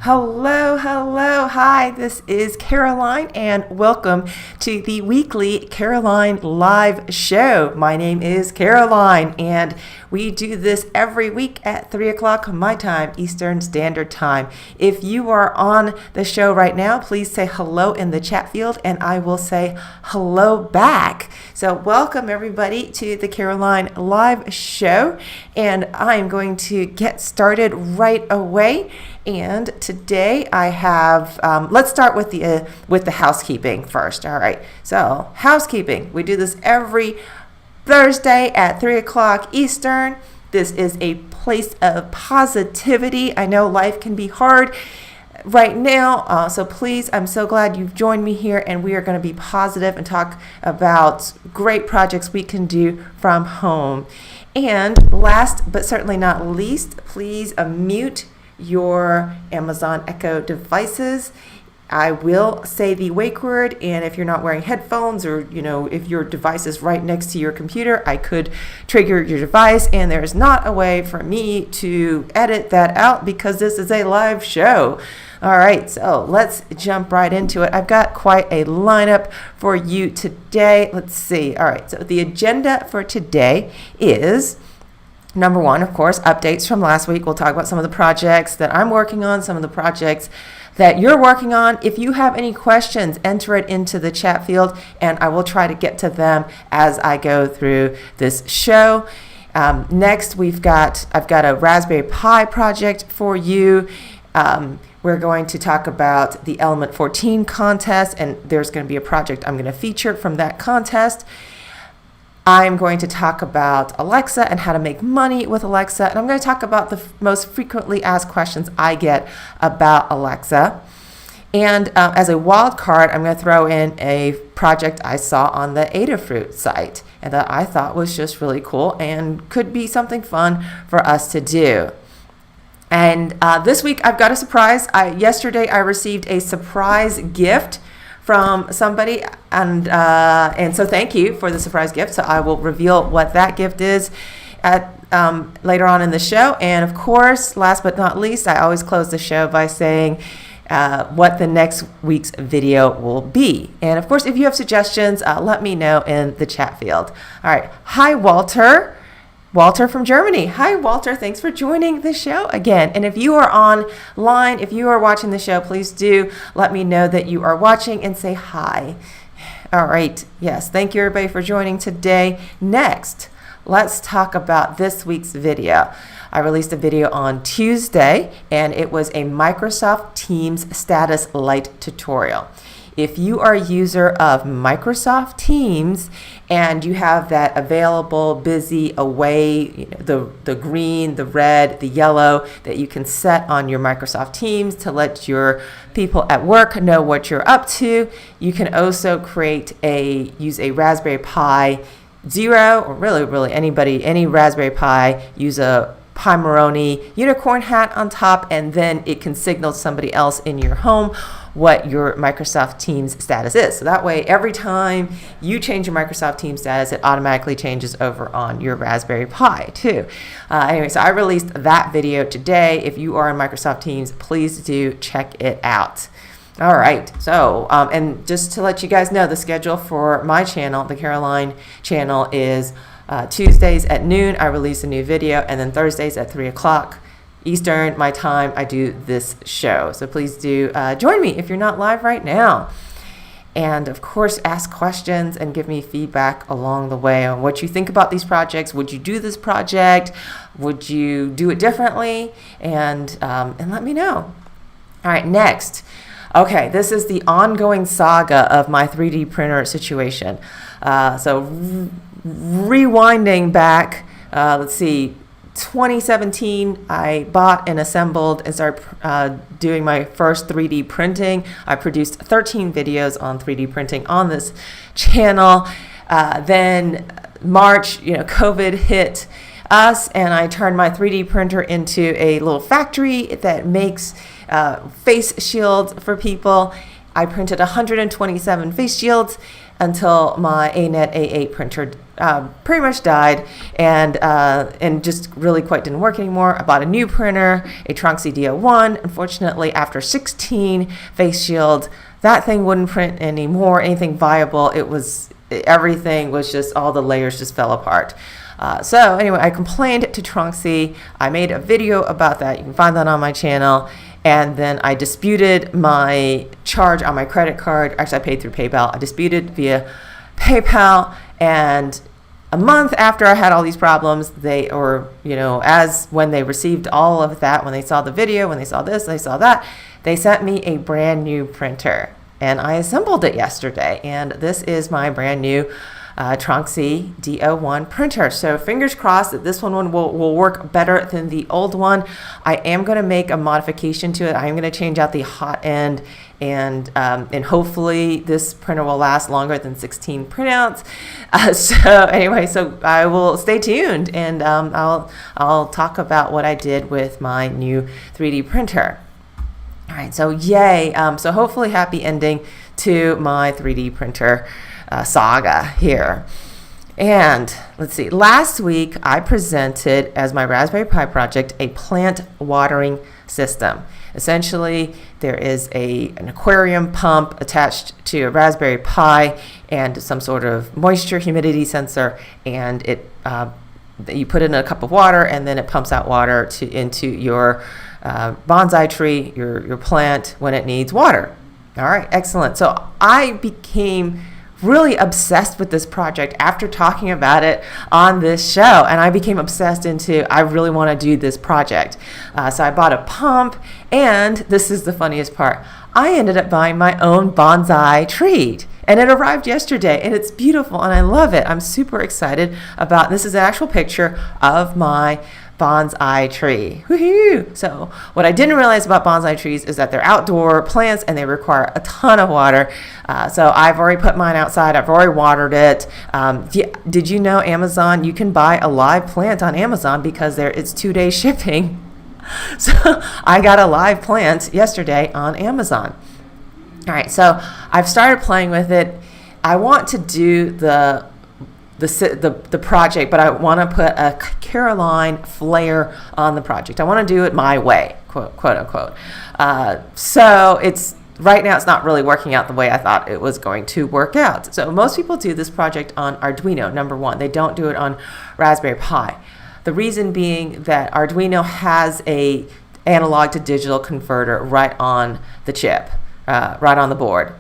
Hello, hello, hi, this is Caroline and welcome to the weekly Caroline Live Show. My name is Caroline and we do this every week at 3 o'clock my time, Eastern Standard Time. If you are on the show right now, please say hello in the chat field and I will say hello back. So welcome everybody to the Caroline Live Show and I'm going to get started right away. And today I have, let's start with the housekeeping first. All right. So housekeeping, we do this every Thursday at 3 o'clock Eastern. This is a place of positivity. I know life can be hard right now. So please, I'm so glad you've joined me here and we are going to be positive and talk about great projects we can do from home. And last but certainly not least, please mute your Amazon Echo devices. I will say the wake word, and if you're not wearing headphones or if your device is right next to your computer, I could trigger your device, and there is not a way for me to edit that out because this is a live show. All right, so let's jump right into it. I've got quite a lineup for you today. Let's see. All right, so the agenda for today is number one, of course, updates from last week. We'll talk about some of the projects that I'm working on, some of the projects that you're working on. If you have any questions, enter it into the chat field, and I will try to get to them as I go through this show. Next, I've got a Raspberry Pi project for you. We're going to talk about the Element 14 contest, and there's going to be a project I'm going to feature from that contest. I'm going to talk about Alexa and how to make money with Alexa. And I'm going to talk about the most frequently asked questions I get about Alexa. And as a wild card, I'm going to throw in a project I saw on the Adafruit site and that I thought was just really cool and could be something fun for us to do. And this week I've got a surprise. Yesterday I received a surprise gift from somebody, and so thank you for the surprise gift. So I will reveal what that gift is later on in the show. And of course, last but not least, I always close the show by saying what the next week's video will be. And of course, if you have suggestions, let me know in the chat field. All right. Hi, Walter. Walter from Germany. Hi, Walter. Thanks for joining the show again. And if you are online, if you are watching the show, please do let me know that you are watching and say hi. All right. Yes. Thank you, everybody, for joining today. Next, let's talk about this week's video. I released a video on Tuesday, and it was a Microsoft Teams status light tutorial. If you are a user of Microsoft Teams and you have that available, busy, away, the green, the red, the yellow that you can set on your Microsoft Teams to let your people at work know what you're up to, you can also use a Raspberry Pi Zero, or really any Raspberry Pi, use a Pi Moroni unicorn hat on top, and then it can signal somebody else in your home what your Microsoft Teams status is. So that way, every time you change your Microsoft Teams status, it automatically changes over on your Raspberry Pi too. Anyway, so I released that video today. If you are in Microsoft Teams, please do check it out. All right, so, and just to let you guys know, the schedule for my channel, the Caroline channel, is Tuesdays at noon, I release a new video, and then Thursdays at 3 o'clock Eastern, my time, I do this show. So please do join me if you're not live right now. And of course, ask questions and give me feedback along the way on what you think about these projects. Would you do this project? Would you do it differently? And let me know. All right, next. Okay, this is the ongoing saga of my 3D printer situation. So rewinding back, let's see, 2017, I bought and assembled and started doing my first 3D printing. I produced 13 videos on 3D printing on this channel. Then March, COVID hit us, and I turned my 3D printer into a little factory that makes face shields for people. I printed 127 face shields until my ANET A8 printer pretty much died and just really quite didn't work anymore. I bought a new printer, a Tronxy D01. Unfortunately, after 16 face shields, that thing wouldn't print anymore, anything viable. Everything was just, all the layers just fell apart. So anyway, I complained to Tronxy. I made a video about that. You can find that on my channel. And then I disputed my charge on my credit card. Actually, I paid through PayPal. I disputed via PayPal. And a month after I had all these problems, when they received all of that, when they saw the video, when they saw this, they saw that, they sent me a brand new printer. And I assembled it yesterday. And this is my brand new Tronxy D01 printer. So fingers crossed that this one will work better than the old one. I am going to make a modification to it. I am going to change out the hot end, and hopefully this printer will last longer than 16 printouts. So I will stay tuned, and I'll talk about what I did with my new 3D printer. All right, so yay. So hopefully happy ending to my 3D printer saga here. And let's see, last week I presented as my Raspberry Pi project a plant watering system. Essentially, there is an aquarium pump attached to a Raspberry Pi and some sort of moisture humidity sensor, and you put it in a cup of water, and then it pumps out water into your bonsai tree, your plant, when it needs water. All right, excellent. So I became really obsessed with this project after talking about it on this show, and I became obsessed I really want to do this project. So I bought a pump, and this is the funniest part. I ended up buying my own bonsai tree, and it arrived yesterday, and it's beautiful, and I love it. I'm super excited about this. Is an actual picture of my bonsai tree. Woohoo! So what I didn't realize about bonsai trees is that they're outdoor plants and they require a ton of water. So I've already put mine outside. I've already watered it. Did you know Amazon, you can buy a live plant on Amazon because it's 2-day shipping. So I got a live plant yesterday on Amazon. All right, so I've started playing with it. I want to do the project, but I want to put a Caroline flair on the project. I want to do it my way, quote unquote. So right now it's not really working out the way I thought it was going to work out. So most people do this project on Arduino, number one. They don't do it on Raspberry Pi. The reason being that Arduino has a analog to digital converter right on the chip, right on the board.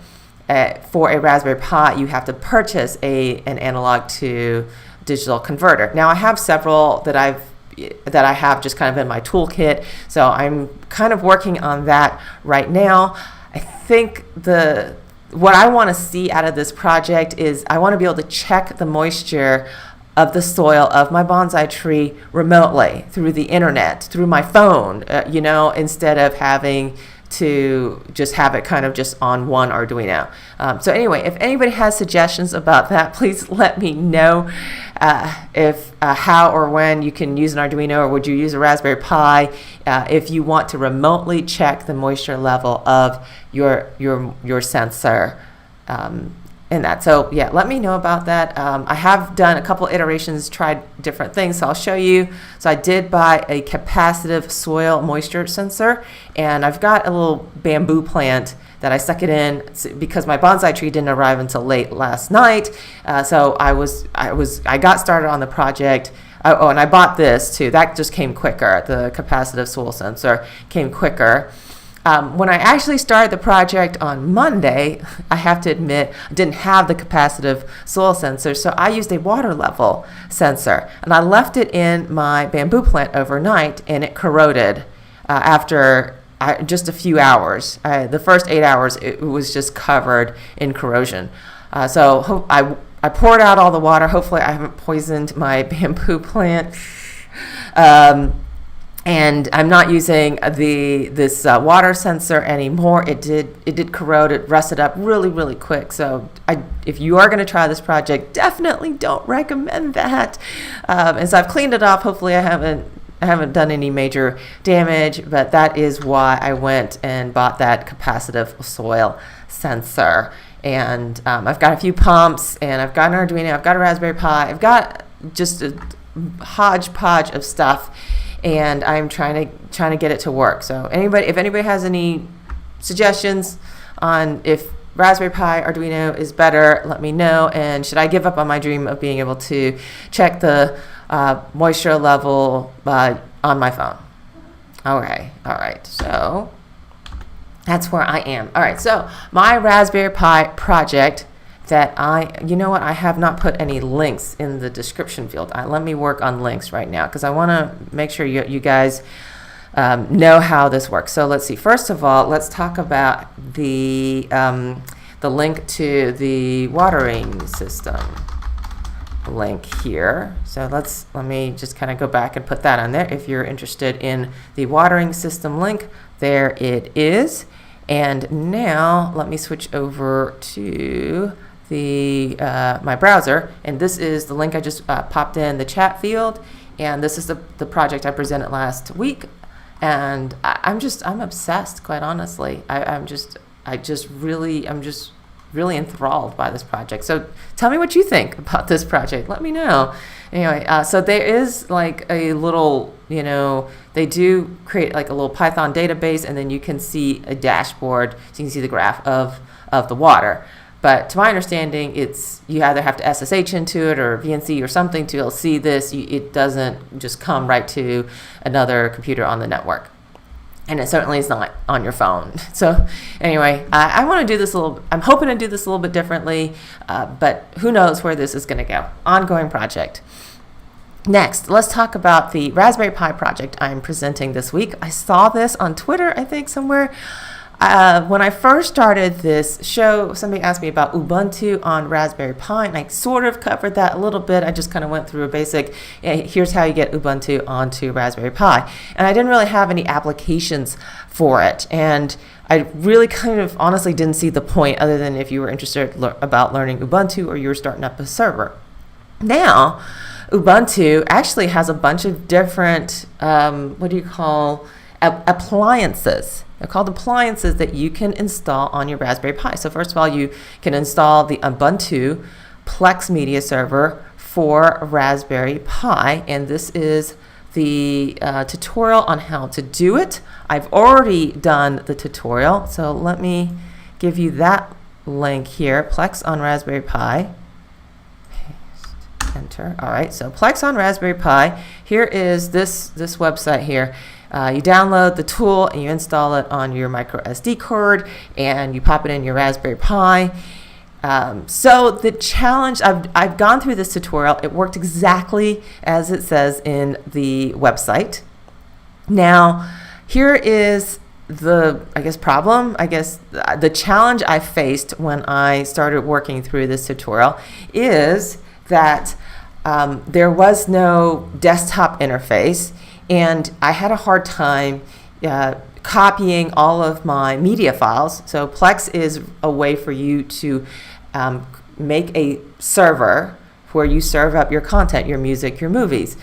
For a Raspberry Pi, you have to purchase an analog to digital converter. Now, I have several that I have just kind of in my toolkit, so I'm kind of working on that right now. I think what I want to see out of this project is I want to be able to check the moisture of the soil of my bonsai tree remotely through the internet, through my phone, instead of having to just have it kind of just on one Arduino. So anyway, if anybody has suggestions about that, please let me know how or when you can use an Arduino, or would you use a Raspberry Pi if you want to remotely check the moisture level of your sensor in that. So yeah, let me know about that. I have done a couple iterations, tried different things, so I'll show you. So I did buy a capacitive soil moisture sensor, and I've got a little bamboo plant that I stuck it in because my bonsai tree didn't arrive until late last night. So I got started on the project. Oh, and I bought this too. That just came quicker. The capacitive soil sensor came quicker. When I actually started the project on Monday, I have to admit, I didn't have the capacitive soil sensor, so I used a water level sensor, and I left it in my bamboo plant overnight, and it corroded after just a few hours. The first 8 hours, it was just covered in corrosion. So I poured out all the water. Hopefully I haven't poisoned my bamboo plant. And I'm not using this water sensor anymore. It did corrode. It rusted up really, really quick. So if you are going to try this project, definitely don't recommend that. And so I've cleaned it off. Hopefully I haven't haven't done any major damage, but that is why I went and bought that capacitive soil sensor. And I've got a few pumps, and I've got an Arduino, I've got a Raspberry Pi, I've got just a hodgepodge of stuff, and I'm trying to get it to work. So if anybody has any suggestions on if Raspberry Pi Arduino is better, let me know. And should I give up on my dream of being able to check the moisture level on my phone? Okay, all right, so that's where I am. All right, so my Raspberry Pi project that you know what, I have not put any links in the description field. Let me work on links right now, because I want to make sure you guys know how this works. So let's see. First of all, let's talk about the link to the watering system link here. So let me just kind of go back and put that on there. If you're interested in the watering system link, there it is. And now let me switch over to my browser, and this is the link I just popped in the chat field, and this is the project I presented last week. And I'm obsessed, quite honestly. I'm just really enthralled by this project. So tell me what you think about this project. Let me know. Anyway, so there is like a little, they do create like a little Python database, and then you can see a dashboard, so you can see the graph of the water. But to my understanding, you either have to SSH into it or VNC or something to see this. It doesn't just come right to another computer on the network. And it certainly is not on your phone. So anyway, I want to do this I'm hoping to do this a little bit differently, but who knows where this is going to go. Ongoing project. Next, let's talk about the Raspberry Pi project I'm presenting this week. I saw this on Twitter, I think, somewhere. When I first started this show, somebody asked me about Ubuntu on Raspberry Pi, and I sort of covered that a little bit. I just kind of went through a basic, here's how you get Ubuntu onto Raspberry Pi. And I didn't really have any applications for it. And I really kind of honestly didn't see the point, other than if you were interested about learning Ubuntu or you were starting up a server. Now, Ubuntu actually has a bunch of different, appliances. They're called appliances that you can install on your Raspberry Pi. So first of all, you can install the Ubuntu Plex media server for Raspberry Pi, and this is the tutorial on how to do it. I've already done the tutorial, so let me give you that link here. Plex on Raspberry Pi. Paste, enter. All right, so Plex on Raspberry Pi. Here is this website here. You download the tool and you install it on your micro SD card, and you pop it in your Raspberry Pi. So the challenge, I've gone through this tutorial. It worked exactly as it says in the website. Now, here is the challenge I faced when I started working through this tutorial is that there was no desktop interface, and I had a hard time copying all of my media files. So Plex is a way for you to make a server where you serve up your content, your music, your movies.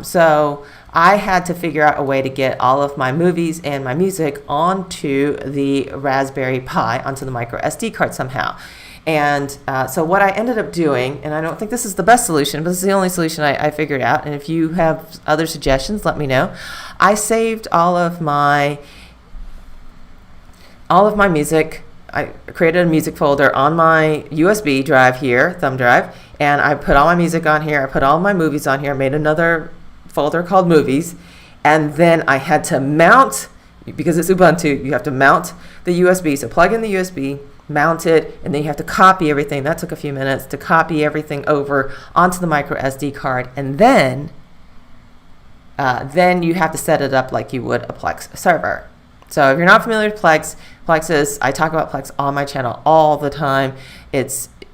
So I had to figure out a way to get all of my movies and my music onto the Raspberry Pi, onto the micro SD card somehow. And so what I ended up doing, and I don't think this is the best solution, but this is the only solution I figured out, and if you have other suggestions, let me know. I saved all of my music. I created a music folder on my USB drive here, thumb drive, and I put all my music on here. I put all my movies on here. I made another folder called Movies, and then I had to mount, because it's Ubuntu, you have to mount the USB. So plug in the USB, mount it, and then you have to copy everything. That took a few minutes to copy everything over onto the micro SD card, and then you have to set it up like you would a Plex server. So if you're not familiar with Plex, I talk about Plex on my channel all the time.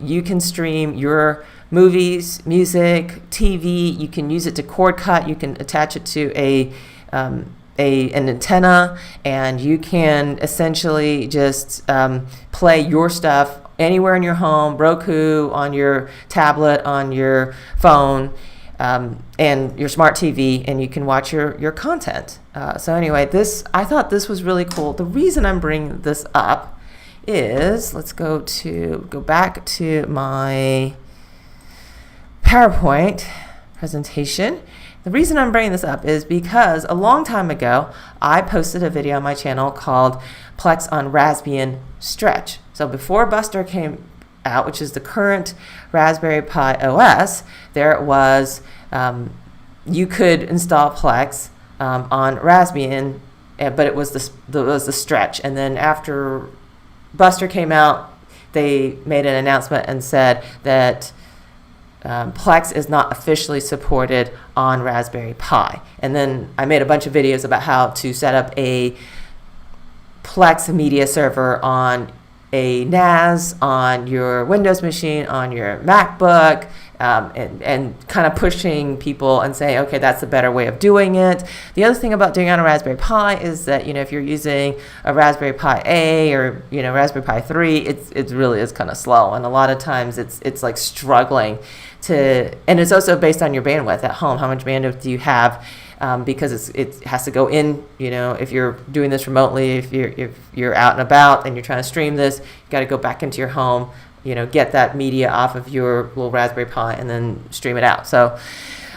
You can stream your movies, music, TV. You can use it to cord cut. You can attach it to an antenna, and you can essentially just play your stuff anywhere in your home, Roku, on your tablet, on your phone. and your smart TV, and you can watch your content. So anyway, I thought this was really cool. The reason I'm bringing this up is, let's go back to my PowerPoint presentation. The reason I'm bringing this up is because a long time ago, I posted a video on my channel called Plex on Raspbian Stretch. So before Buster came out, which is the current Raspberry Pi OS, there it was, you could install Plex on Raspbian, but it was the Stretch. And then after Buster came out, they made an announcement and said that Plex is not officially supported on Raspberry Pi. And then I made a bunch of videos about how to set up a Plex media server on a NAS, on your Windows machine, on your MacBook, and kind of pushing people and saying, okay, that's the better way of doing it. The other thing about doing it on a Raspberry Pi is that, if you're using a Raspberry Pi A or, Raspberry Pi 3, it really is kind of slow. And a lot of times it's like struggling and it's also based on your bandwidth at home. How much bandwidth do you have? Because it has to go in, if you're doing this remotely, if you're out and about and you're trying to stream this, you got to go back into your home, get that media off of your little Raspberry Pi and then stream it out. So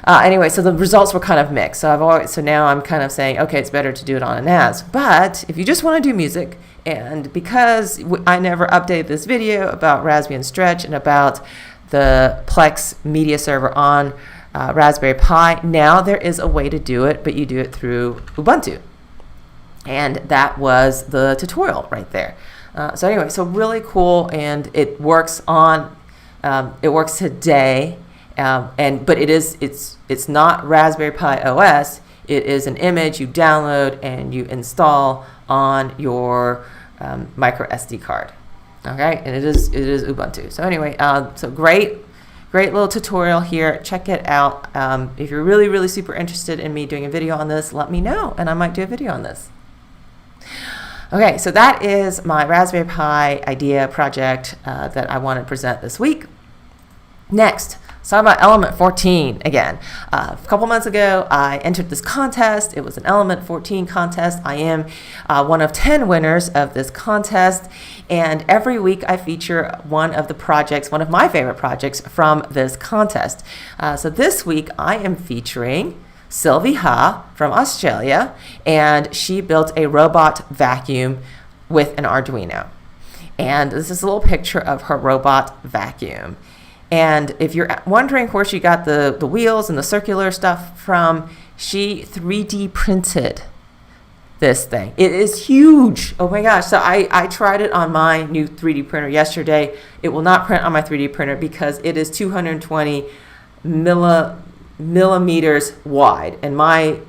anyway, so the results were kind of mixed. So now I'm kind of saying, okay, it's better to do it on a NAS. But if you just want to do music, and because I never updated this video about Raspbian Stretch and about the Plex media server on Raspberry Pi, now there is a way to do it, but you do it through Ubuntu. And that was the tutorial right there. So anyway, so really cool, and it works today, but it's not Raspberry Pi OS. It is an image you download and you install on your micro SD card. Okay, and it is Ubuntu. So anyway, so great little tutorial here. Check it out. If you're really, really super interested in me doing a video on this, let me know, and I might do a video on this. Okay, so that is my Raspberry Pi idea project that I want to present this week. Next, let's talk about Element 14 again. A couple months ago, I entered this contest. It was an Element 14 contest. I am one of 10 winners of this contest, and every week I feature one of my favorite projects from this contest. So this week I am featuring Sylvie from Australia, and she built a robot vacuum with an Arduino. And this is a little picture of her robot vacuum. And if you're wondering where she got the wheels and the circular stuff from, she 3D printed this thing. It is huge. Oh my gosh. So I tried it on my new 3D printer yesterday. It will not print on my 3D printer because it is 220 millimeters wide. And my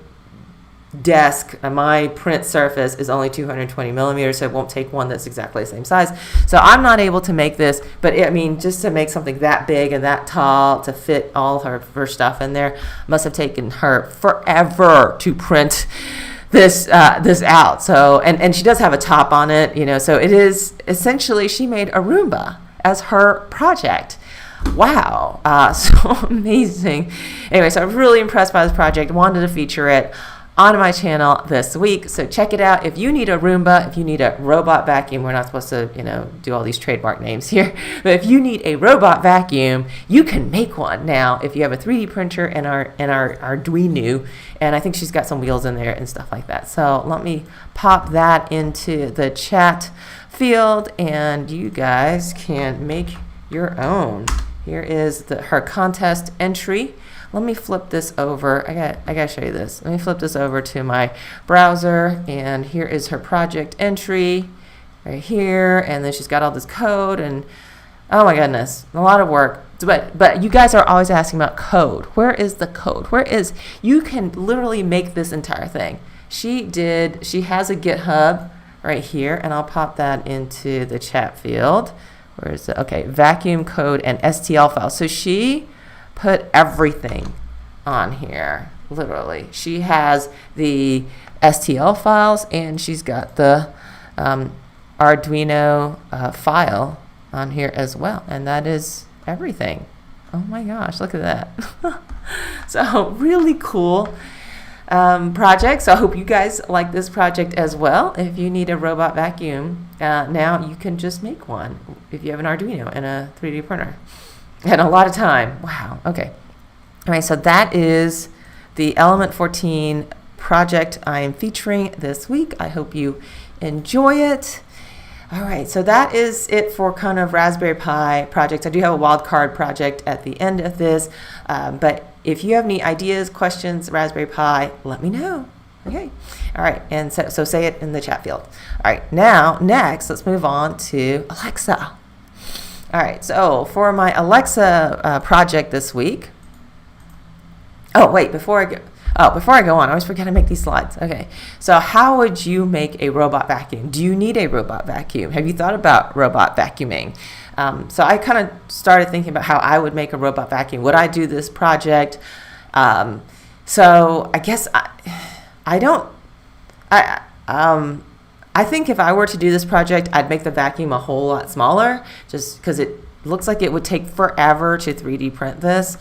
desk, my print surface is only 220 millimeters, so it won't take one that's exactly the same size. So I'm not able to make this, but just to make something that big and that tall to fit all her stuff in there must have taken her forever to print this out. So and she does have a top on it, so it is essentially, she made a Roomba as her project. Wow, so amazing. Anyway, so I'm really impressed by this project. Wanted to feature it on my channel this week, so check it out. If you need a Roomba, if you need a robot vacuum, we're not supposed to, do all these trademark names here, but if you need a robot vacuum, you can make one now if you have a 3D printer and our Arduino, and I think she's got some wheels in there and stuff like that. So let me pop that into the chat field, and you guys can make your own. Here is her contest entry. Let me flip this over. I gotta show you this. Let me flip this over to my browser, and here is her project entry right here, and then she's got all this code, and oh my goodness, a lot of work. But you guys are always asking about code. Where is the code? You can literally make this entire thing. She has a GitHub right here, and I'll pop that into the chat field. Where is it? Okay, vacuum code and STL file. So she put everything on here, literally. She has the STL files, and she's got the Arduino file on here as well, and that is everything. Oh my gosh, look at that. So really cool project. So I hope you guys like this project as well. If you need a robot vacuum, now you can just make one if you have an Arduino and a 3D printer. And a lot of time. Wow. Okay. All right. So that is the Element 14 project I am featuring this week. I hope you enjoy it. All right. So that is it for kind of Raspberry Pi projects. I do have a Wildcard project at the end of this, but if you have any ideas, questions, Raspberry Pi, let me know. Okay. All right. And so say it in the chat field. All right. Now, next, let's move on to Alexa. All right. So for my Alexa project this week. Oh, wait, before I go on, I always forget to make these slides. Okay. So how would you make a robot vacuum? Do you need a robot vacuum? Have you thought about robot vacuuming? So I kind of started thinking about how I would make a robot vacuum. Would I do this project? So I guess I think if I were to do this project, I'd make the vacuum a whole lot smaller, just because it looks like it would take forever to 3D print this.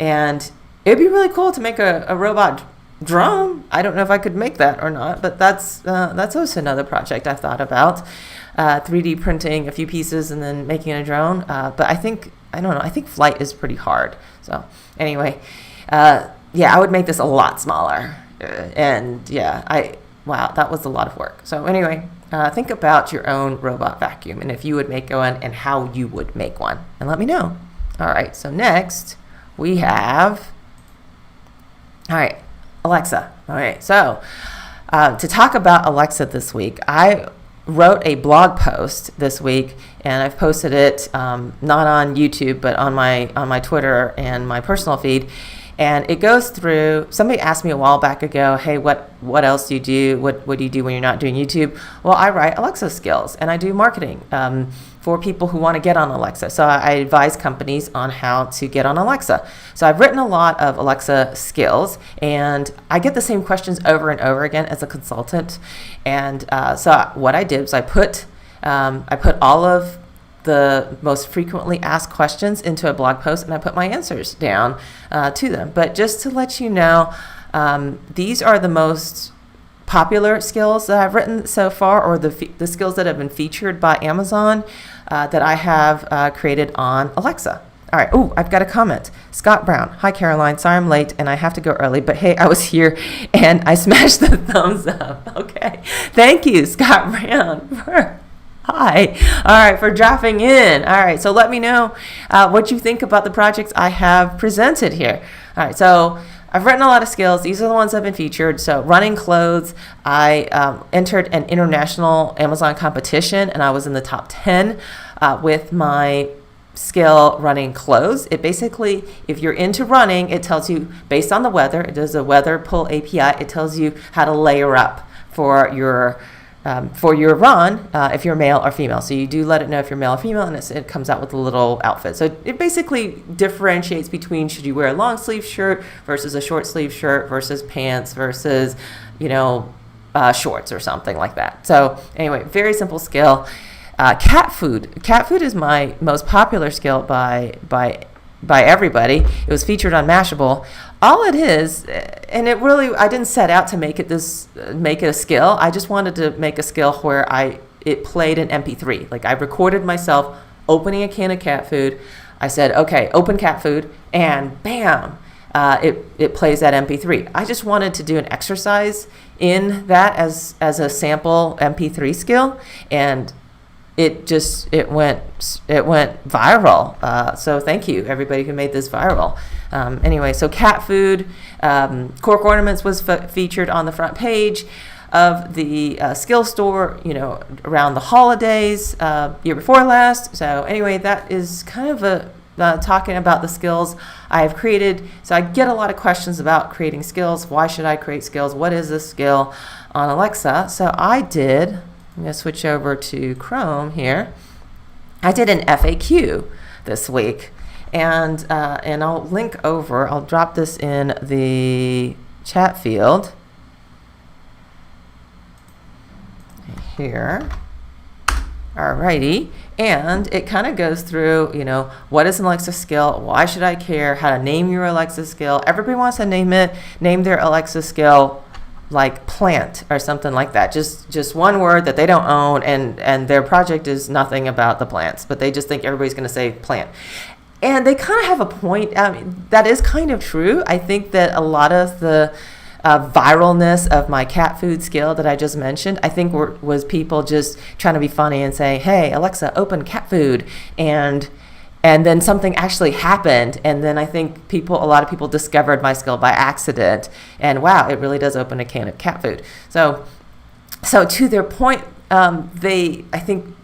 And it'd be really cool to make a robot drone. I don't know if I could make that or not, but that's also another project I've thought about. 3D printing a few pieces and then making a drone. But I think flight is pretty hard. So anyway, yeah, I would make this a lot smaller. And yeah, wow, that was a lot of work. So anyway, think about your own robot vacuum and if you would make one and how you would make one. And let me know. All right, so next we have, all right, Alexa. All right, so to talk about Alexa this week, I wrote a blog post this week, and I've posted it not on YouTube, but on my Twitter and my personal feed. And it goes through, somebody asked me a while back ago, hey, what else do you do? What do you do when you're not doing YouTube? Well, I write Alexa skills, and I do marketing for people who want to get on Alexa. So I advise companies on how to get on Alexa. So I've written a lot of Alexa skills, and I get the same questions over and over again as a consultant. And so what I did was I put all of the most frequently asked questions into a blog post, and I put my answers down to them. But just to let you know, these are the most popular skills that I've written so far, or the skills that have been featured by Amazon that I have created on Alexa. All right. Oh, I've got a comment. Scott Brown. Hi, Caroline. Sorry I'm late and I have to go early, but hey, I was here and I smashed the thumbs up. Okay. Thank you, Scott Brown. Hi. All right, for dropping in. All right, so let me know what you think about the projects I have presented here. All right, so I've written a lot of skills. These are the ones that have been featured. So running clothes, I entered an international Amazon competition, and I was in the top 10 with my skill running clothes. It basically, if you're into running, it tells you based on the weather. It does a weather pull API. It tells you how to layer up for your run, if you're male or female. So you do let it know if you're male or female, and it comes out with a little outfit. So it basically differentiates between should you wear a long sleeve shirt versus a short sleeve shirt versus pants versus, shorts or something like that. So anyway, very simple skill. Cat food. Cat food is my most popular skill by everybody. It was featured on Mashable. All it is, and I didn't set out to make it a skill. I just wanted to make a skill where it played an MP3. Like I recorded myself opening a can of cat food. I said, okay, open cat food, and bam, it plays that MP3. I just wanted to do an exercise in that as a sample MP3 skill, and it went viral. So thank you, everybody who made this viral. Anyway, so cat food, cork ornaments was featured on the front page of the skill store, around the holidays, year before last. So anyway, that is kind of talking about the skills I have created. So I get a lot of questions about creating skills. Why should I create skills? What is this skill on Alexa? So I'm going to switch over to Chrome here. I did an FAQ this week, and I'll link over. I'll drop this in the chat field here. Alrighty, and it kind of goes through, what is an Alexa skill? Why should I care? How to name your Alexa skill? Everybody wants to name their Alexa skill like plant or something like that. Just one word that they don't own, and their project is nothing about the plants, but they just think everybody's going to say plant. And they kind of have a point. That is kind of true. I think that a lot of the viralness of my cat food skill that I just mentioned, I think was people just trying to be funny and say, hey, Alexa, open cat food. And then something actually happened. And then I think a lot of people discovered my skill by accident. And wow, it really does open a can of cat food. So to their point, I think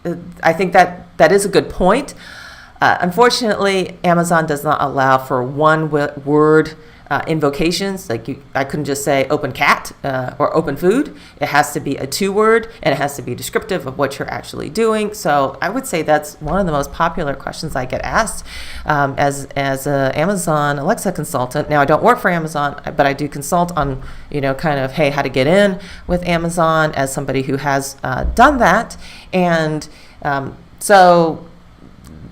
that is a good point. Unfortunately, Amazon does not allow for one word invocations. I couldn't just say open cat or open food. It has to be a 2-word, and it has to be descriptive of what you're actually doing. So I would say that's one of the most popular questions I get asked as an Amazon Alexa consultant. Now, I don't work for Amazon, but I do consult on, kind of, hey, how to get in with Amazon as somebody who has done that. And so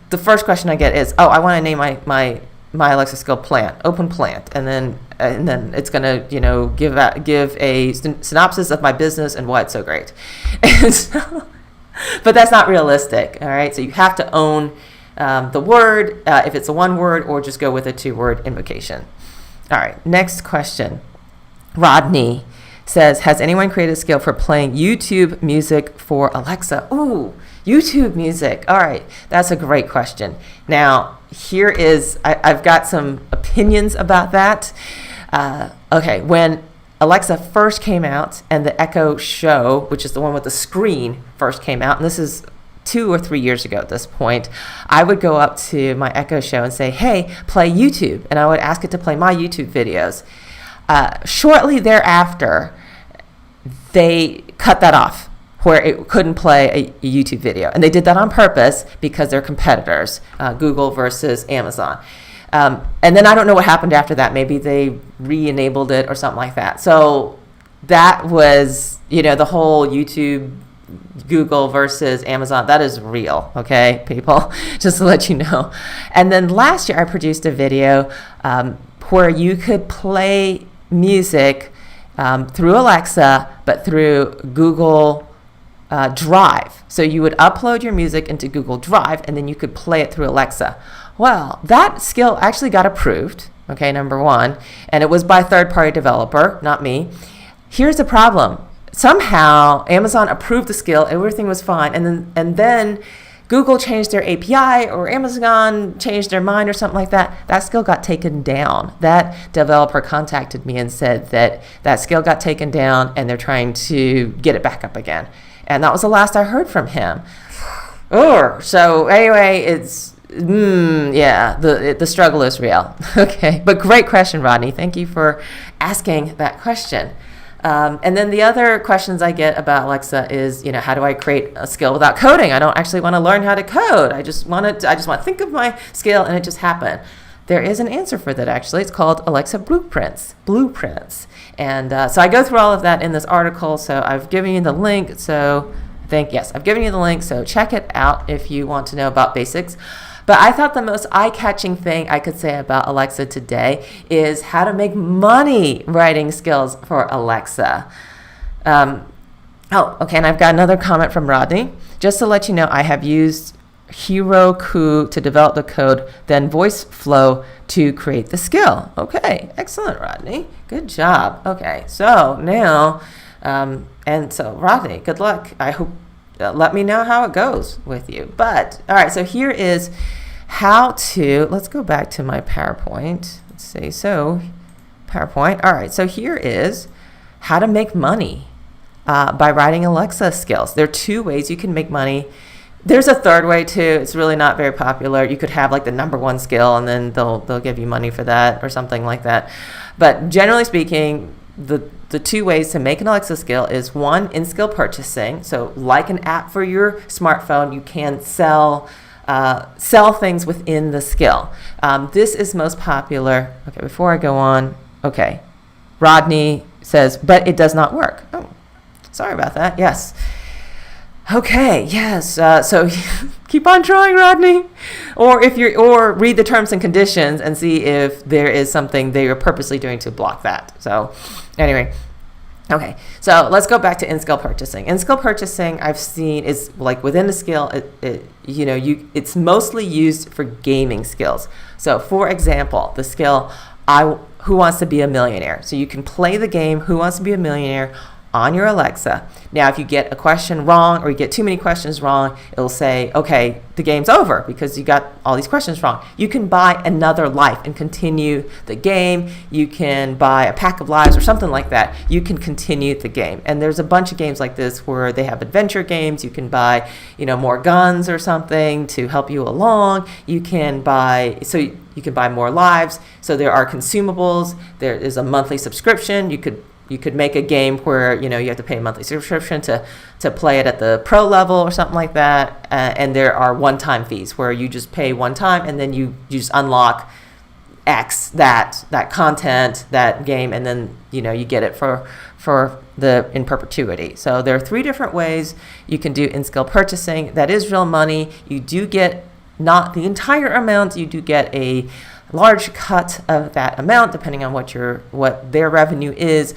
the first question I get is, I want to name my Alexa skill plant, open plant, and then it's going to give a synopsis of my business and why it's so great. And so, but that's not realistic. All right, so you have to own the word if it's a 1-word, or just go with a 2-word invocation. All right, next question. Rodney says, has anyone created a skill for playing YouTube music for Alexa? Ooh, YouTube music. All right, that's a great question. Now, I've got some opinions about that. Okay, when Alexa first came out and the Echo Show, which is the one with the screen, first came out, and this is 2 or 3 years ago at this point, I would go up to my Echo Show and say, hey, play YouTube, and I would ask it to play my YouTube videos. Shortly thereafter, they cut that off, where it couldn't play a YouTube video. And they did that on purpose because they're competitors, Google versus Amazon. And then I don't know what happened after that. Maybe they re-enabled it or something like that. So that was, the whole YouTube, Google versus Amazon, that is real, okay, people? Just to let you know. And then last year I produced a video where you could play music through Alexa, but through Google Drive. So you would upload your music into Google Drive, and then you could play it through Alexa. Well, that skill actually got approved, okay, number 1, and it was by a third-party developer, not me. Here's the problem. Somehow, Amazon approved the skill, everything was fine, and then Google changed their API, or Amazon changed their mind or something like that. That skill got taken down. That developer contacted me and said that skill got taken down, and they're trying to get it back up again. And that was the last I heard from him. So anyway, it's, the struggle is real. Okay, but great question, Rodney. Thank you for asking that question. And then the other questions I get about Alexa is, how do I create a skill without coding? I don't actually want to learn how to code. I just want to think of my skill, and it just happened. There is an answer for that, actually. It's called Alexa Blueprints. And so I go through all of that in this article. So I've given you the link. I've given you the link. So check it out if you want to know about basics. But I thought the most eye-catching thing I could say about Alexa today is how to make money writing skills for Alexa. And I've got another comment from Rodney. Just to let you know, I have used Heroku to develop the code, then VoiceFlow to create the skill. Okay, excellent, Rodney. Good job. Okay, so now, Rodney, good luck. I hope, let me know how it goes with you. But, all right, so here is let's go back to my PowerPoint. Let's see, so PowerPoint. All right, so here is how to make money by writing Alexa skills. There are 2 ways you can make money. There's a third way too. It's really not very popular. You could have like the number 1 skill, and then they'll give you money for that or something like that. But generally speaking, the 2 ways to make an Alexa skill is 1, in-skill purchasing. So like an app for your smartphone, you can sell things within the skill. This is most popular. Okay, before I go on, okay, Rodney says, but it does not work. Oh, sorry about that. Yes. Okay, yes. So keep on trying, Rodney. Or read the terms and conditions and see if there is something they are purposely doing to block that. So anyway, okay. So let's go back to in-skill purchasing. In-skill purchasing I've seen is like within the skill. It's mostly used for gaming skills. So for example, the skill Who Wants to Be a Millionaire. So you can play the game Who Wants to Be a Millionaire on your Alexa. Now, if you get a question wrong or you get too many questions wrong, it'll say, okay, the game's over because you got all these questions wrong. You can buy another life and continue the game. You can buy a pack of lives or something like that. You can continue the game. And there's a bunch of games like this where they have adventure games. You can buy, more guns or something to help you along. You can buy more lives. So there are consumables. There is a monthly subscription. You could make a game where you have to pay a monthly subscription to play it at the pro level or something like that, and there are one-time fees where you just pay one time and then you just unlock X that content, that game, and then you get it for in perpetuity. So there are 3 different ways you can do in-skill purchasing. That is real money. You do get not the entire amount. You do get a large cut of that amount depending on what their revenue is.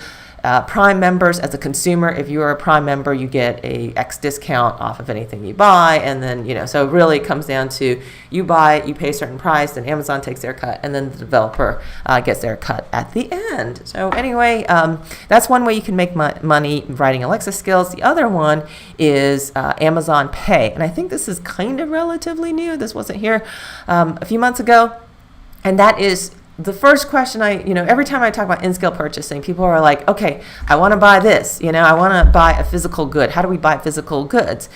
Prime members, as a consumer, if you are a Prime member, you get a X discount off of anything you buy, and then so really it comes down to you buy it, you pay a certain price, then Amazon takes their cut, and then the developer gets their cut at the end. So anyway, that's one way you can make money writing Alexa skills. The other one is Amazon Pay, and I think this is kind of relatively new. This wasn't here a few months ago, and that is the first question every time I talk about in-skill purchasing, people are like, okay, I want to buy this, I want to buy a physical good. How do we buy physical goods?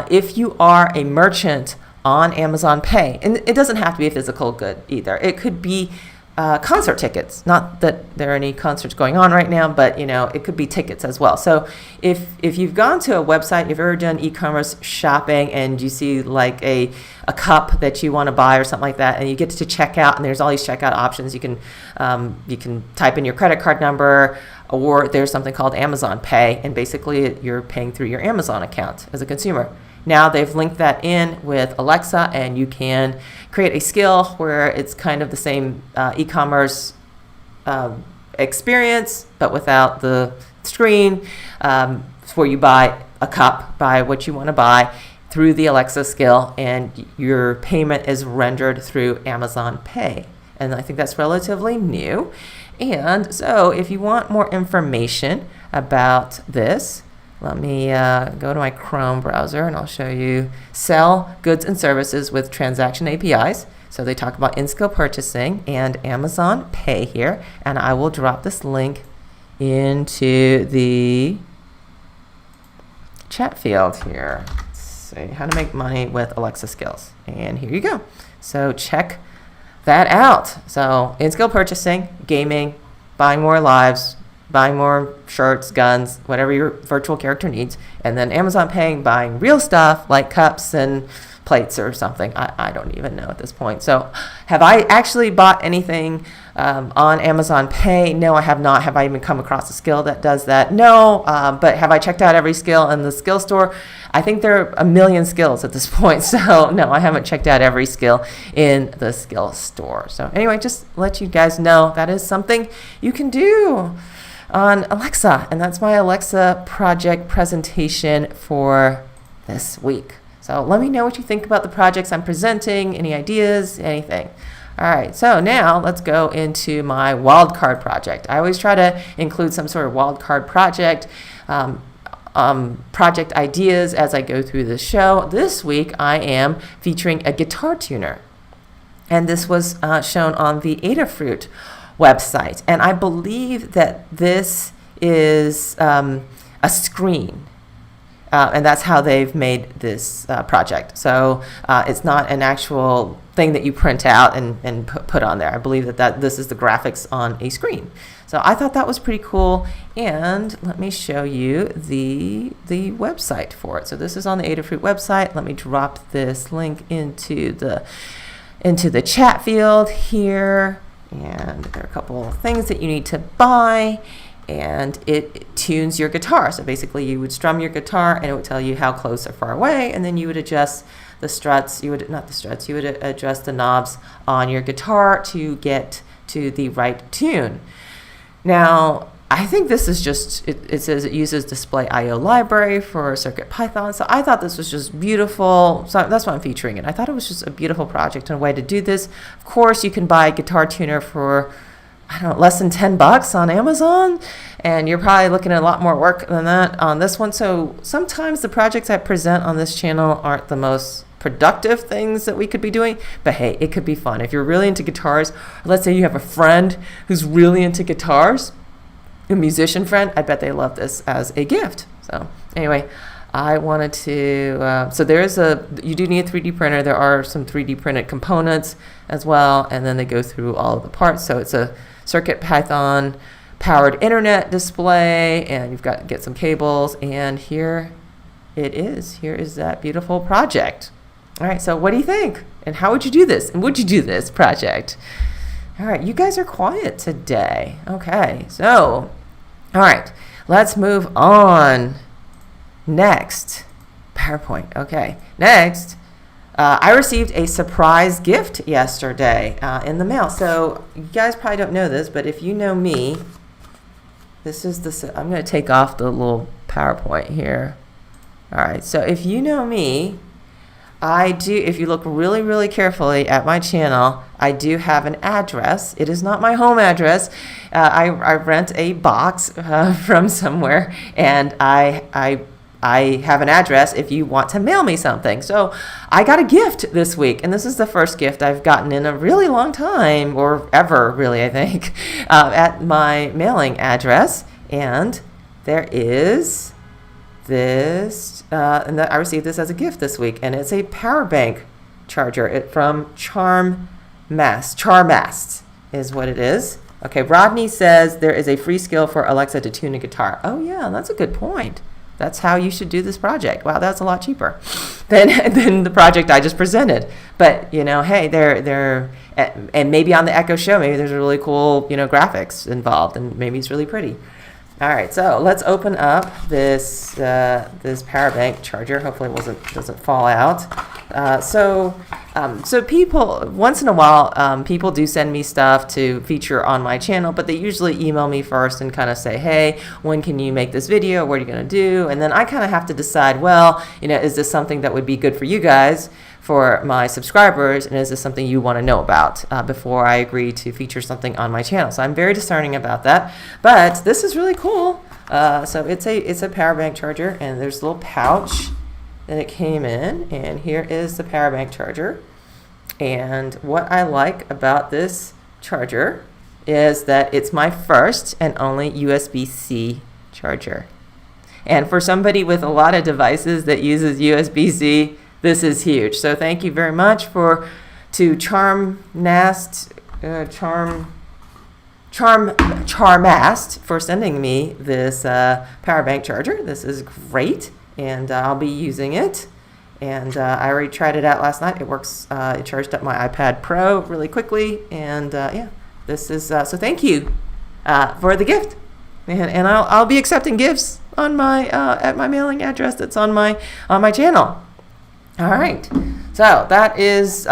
If you are a merchant on Amazon Pay, and it doesn't have to be a physical good either. It could be concert tickets. Not that there are any concerts going on right now, but it could be tickets as well. So if you've gone to a website, you've ever done e-commerce shopping, and you see like a cup that you want to buy or something like that, and you get to check out, and there's all these checkout options. You can type in your credit card number, or there's something called Amazon Pay, and basically you're paying through your Amazon account as a consumer. Now they've linked that in with Alexa, and you can create a skill where it's kind of the same e-commerce experience, but without the screen, where you buy a cup, buy what you want to buy through the Alexa skill, and your payment is rendered through Amazon Pay. And I think that's relatively new. And so if you want more information about this, let me go to my Chrome browser, and I'll show you Sell Goods and Services with Transaction APIs. So they talk about in-skill purchasing and Amazon Pay here. And I will drop this link into the chat field here. Let's see how to make money with Alexa skills. And here you go. So check that out. So in-skill purchasing, gaming, buying more lives, buying more shirts, guns, whatever your virtual character needs, and then Amazon Paying, buying real stuff like cups and plates or something. I don't even know at this point. So have I actually bought anything on Amazon Pay? No, I have not. Have I even come across a skill that does that? No, but have I checked out every skill in the skill store? I think there are 1 million skills at this point. So no, I haven't checked out every skill in the skill store. So anyway, just let you guys know that is something you can do on Alexa, and that's my Alexa project presentation for this week. So let me know what you think about the projects I'm presenting, any ideas, anything. All right, so now let's go into my Wildcard project. I always try to include some sort of Wildcard project project ideas as I go through the show. This week I am featuring a guitar tuner, and this was shown on the Adafruit website, and I believe that this is a screen, and that's how they've made this project. So it's not an actual thing that you print out and put on there. I believe that this is the graphics on a screen. So I thought that was pretty cool, and let me show you the website for it. So this is on the Adafruit website. Let me drop this link into the chat field here. And there are a couple of things that you need to buy. and it tunes your guitar. So basically you would strum your guitar and it would tell you how close or far away, and then you would adjust the struts, you would adjust the knobs on your guitar to get to the right tune. Now, I think this is just, it says it uses display IO library for CircuitPython. So I thought this was just beautiful. So that's why I'm featuring it. I thought it was just a beautiful project and a way to do this. Of course, you can buy a guitar tuner for, I don't know, less than $10 on Amazon. And you're probably looking at a lot more work than that on this one. So sometimes the projects I present on this channel aren't the most productive things that we could be doing, but hey, it could be fun. If you're really into guitars, or let's say you have a friend who's really into guitars, a musician friend, I bet they love this as a gift. So anyway, I wanted to, so you do need a 3D printer. There are some 3D printed components as well, and then they go through all of the parts. So it's a CircuitPython powered internet display, and you've got to get some cables, and here it is. Here is that beautiful project. All right, so what do you think? And how would you do this? And would you do this project? All right, you guys are quiet today. Okay, so, all right, let's move on. Next, PowerPoint. Okay, next, I received a surprise gift yesterday in the mail. So you guys probably don't know this, but if you know me, this is the, I'm going to take off the little PowerPoint here. All right, so if you know me, I do, if you look really, really carefully at my channel, I do have an address. It is not my home address. I rent a box from somewhere, and I have an address if you want to mail me something. So I got a gift this week, and this is the first gift I've gotten in a really long time, or ever, really, I think, at my mailing address. And there is this, and I received this as a gift this week, and it's a power bank charger from Charmast is what it is. Okay, Rodney says there is a free skill for Alexa to tune a guitar. Oh yeah, that's a good point. That's how you should do this project. Wow, that's a lot cheaper than the project I just presented. But you know, hey, they're and maybe on the Echo Show, maybe there's a really cool, you know, graphics involved, and maybe it's really pretty. All right, so let's open up this this power bank charger. Hopefully, it doesn't fall out. So people, once in a while, people do send me stuff to feature on my channel, but they usually email me first and kind of say, hey, when can you make this video? What are you going to do? And then I kind of have to decide, well, you know, is this something that would be good for you guys, for my subscribers, and is this something you want to know about before I agree to feature something on my channel? So I'm very discerning about that, but this is really cool. So it's a power bank charger, and there's a little pouch that it came in, and here is the power bank charger. And what I like about this charger is that it's my first and only USB-C charger. And for somebody with a lot of devices that uses USB-C, this is huge. So thank you very much to Charmast for sending me this power bank charger. This is great, and I'll be using it. And I already tried it out last night. It works. It charged up my iPad Pro really quickly, and yeah, this is so. Thank you for the gift, and I'll be accepting gifts on my at my mailing address that's on my channel. All right, so that is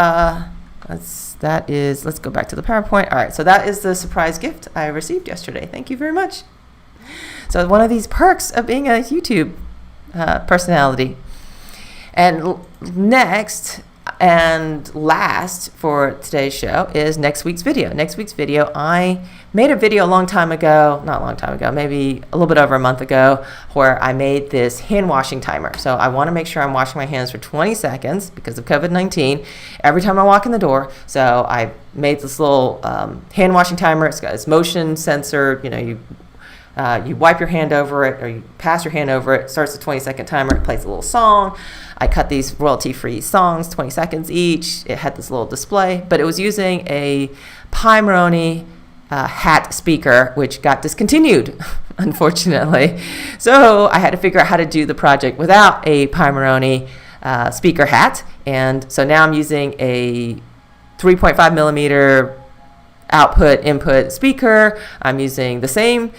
let's go back to the PowerPoint. All right, so that is the surprise gift I received yesterday. Thank you very much. So one of these perks of being a YouTube personality. And next and last for today's show is next week's video. Next week's video, I made a video a long time ago, not a long time ago, maybe a little bit over a month ago, where I made this hand washing timer. So I want to make sure I'm washing my hands for 20 seconds because of COVID-19 every time I walk in the door. So I made this little hand washing timer. It's got this motion sensor. You know, you wipe your hand over it, or you pass your hand over it, starts the 20-second timer, it plays a little song. I cut these royalty-free songs, 20 seconds each. It had this little display, but it was using a Pymoroni hat speaker, which got discontinued, unfortunately. So I had to figure out how to do the project without a Pymoroni speaker hat. And so now I'm using a 3.5 millimeter input speaker. I'm using the same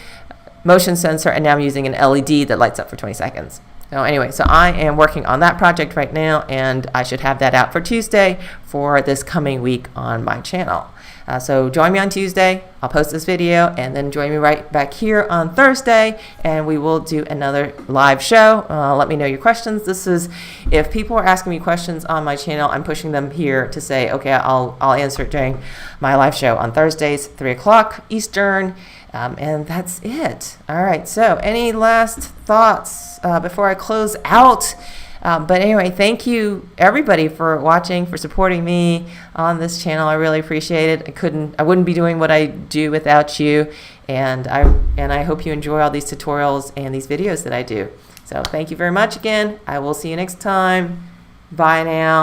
motion sensor, and now I'm using an LED that lights up for 20 seconds. So anyway, so I am working on that project right now, and I should have that out for Tuesday for this coming week on my channel. So join me on Tuesday. I'll post this video, and then join me right back here on Thursday, and we will do another live show. Let me know your questions. This is, if people are asking me questions on my channel, I'm pushing them here to say, okay, I'll answer it during my live show on Thursdays, 3 o'clock Eastern. And that's it. All right. So any last thoughts before I close out? But anyway, thank you everybody for watching, for supporting me on this channel. I really appreciate it. I wouldn't be doing what I do without you. And I hope you enjoy all these tutorials and these videos that I do. So thank you very much again. I will see you next time. Bye now.